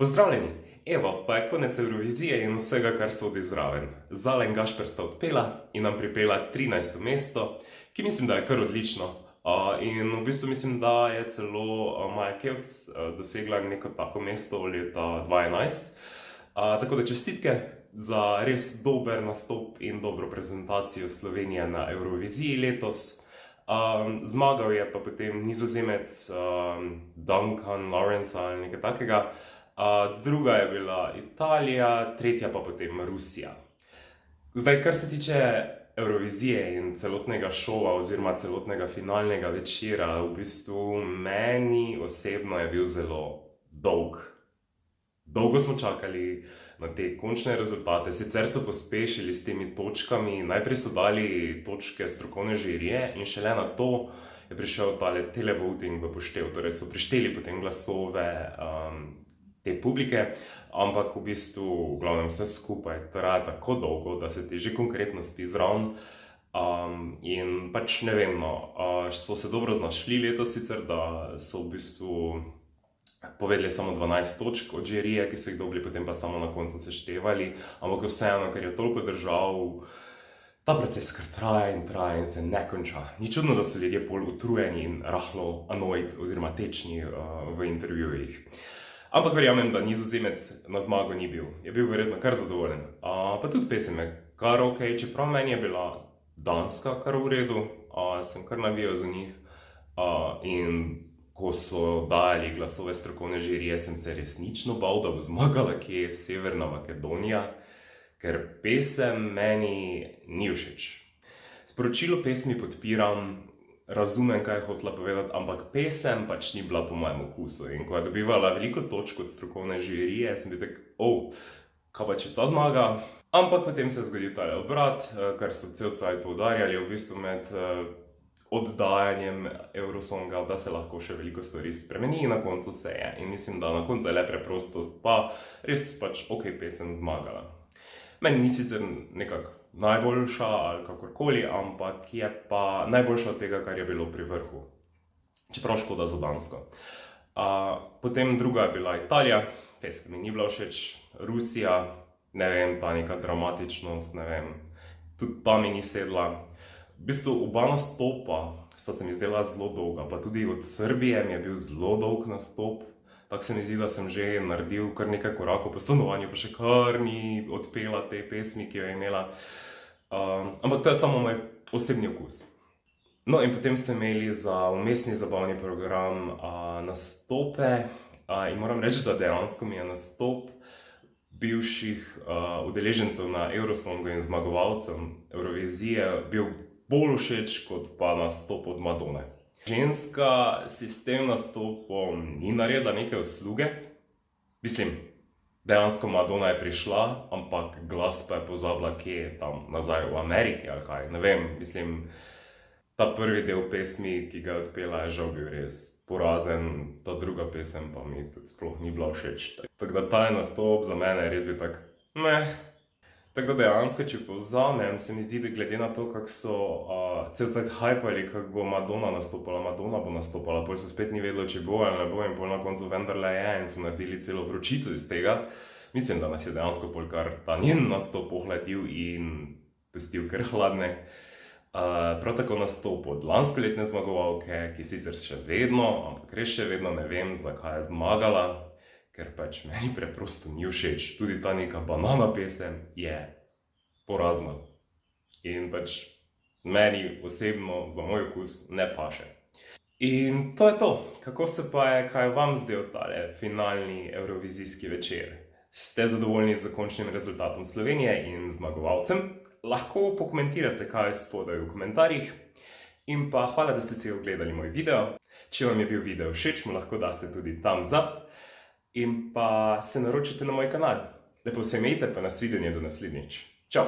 Pozdravljeni! Evo, pa je konec Evrovizije in vsega, kar sodi zraven. Zala in Gašper sta odpela in nam pripela 13. mesto, ki mislim, da je kar odlično. In v bistvu mislim, da je celo Maja Kevc dosegla neko tako mesto leta 2011. Tako da čestitke za res dober nastop in dobro prezentacijo Slovenije na Evroviziji letos. Zmagal je pa potem Nizozemec Duncan Lawrence ali nekaj takega. Druga je bila Italija, tretja pa potem Rusija. Zdaj, kar se tiče Evrovizije in celotnega šova oziroma celotnega finalnega večera, v bistvu meni osebno je bil zelo dolg. Dolgo smo čakali na te končne rezultate, sicer so pospešili s temi točkami, najprej so dali točke strokovne žirije in šele na to je prišel tale televoting v poštev, torej so prišteli potem glasove te publike, ampak v bistvu v glavnem vse skupaj traja tako dolgo, da se ti že konkretno spi zraven. In pač ne vem, so se dobro znašli letos sicer, da so v bistvu povedali samo 12 točk od žirije, ki so jih dobili, potem pa samo na koncu seštevali, ampak vseeno, ker je toliko držav, ta proces kar traja in se ne konča. Ni čudno, da so ljudje pol utrujeni in rahlo annoyed oziroma tečni v intervjujih. Ampak verjamem, da Nizozemec na zmago ni bil. Je bil verjetno kar zadovoljen. Pa tudi pesem je kar ok, čeprav meni je bila Danska kar v redu, sem kar navijal za njih. In ko so dajali glasove strokovne žirije, sem se resnično bal, da bo zmagala kje Severna Makedonija, ker pesem meni ni všeč. Sporočilo pesmi podpiram, razumem, kaj je hotela povedati, ampak pesem pač ni bila po mojem okusu. In ko je dobivala veliko točk od strokovne žirije, sem bil tak, kaj pa če ta zmaga? Ampak potem se je zgodil tale obrat, kar so cel cajt poudarjali v bistvu med oddajanjem Eurosonga, da se lahko še veliko stvari spremeni in na koncu se je. In mislim, da na koncu je le preprostost, pa res pač ok pesem zmagala. Meni ni sicer nekako najboljša ali kakorkoli, ampak je pa najboljša od tega, kar je bilo pri vrhu. Čeprav škoda za Dansko. Potem druga je bila Italija, pesem mi ni bila všeč. Rusija, ne vem, ta neka dramatičnost, ne vem, tudi ta mi ni sedla. V bistvu oba nastopa sta se mi zdela zelo dolga, pa tudi od Srbije mi je bil zelo dolg nastop. Tako se mi zdi, da sem že naredil kar nekaj korakov po stanovanju, pa še kar ni odpela te pesmi, ki jo je imela. Ampak to je samo moj osebni okus. No in potem so imeli za vmesni zabavni program nastope in moram reči, da dejansko mi je nastop bivših udeležencev na Eurosongu in zmagovalcem Eurovizije bil bolj všeč kot pa nastop od Madone. Ženska si s tem nastopom ni naredila neke usluge. Mislim, dejansko Madonna je prišla, ampak glas pa je pozabila kje tam nazaj v Ameriki ali kaj. Ne vem, mislim, ta prvi del pesmi, ki ga je odpela, je žal bil res porazen. Ta druga pesem pa mi tudi sploh ni bila všeč. Tako da ta nastop za mene res bil tak, meh. Tako da dejansko, če povzamem, se mi zdi, da glede na to, kako so cel cajt hypali, kako bo Madonna nastopala, pol se spet ni vedelo, če bo ali ne bo in pol na koncu vendarle je in so naredili celo vročico iz tega. Mislim, da nas je dejansko pol kar ta njen nastop ohladil in pustil kar hladne. Prav tako nastop od lanskoletne zmagovalke, ki sicer še vedno, ampak res še vedno ne vem, zakaj je zmagala. Ker pač meni preprosto ni všeč. Tudi ta neka banana pesem je porazna. In pač meni osebno, za moj okus, ne paše. In to je to. Kako se pa je, kaj vam zdel tale finalni evrovizijski večer? Ste zadovoljni z končnim rezultatom Slovenije in zmagovalcem? Lahko pokomentirate, kaj je spodaj v komentarjih. In pa hvala, da ste si ogledali moj video. Če vam je bil video všeč, mu lahko daste tudi thumbs up. In pa se naročite na moj kanal. Lepo se imejte, pa nasvidenje do naslednjič. Čau!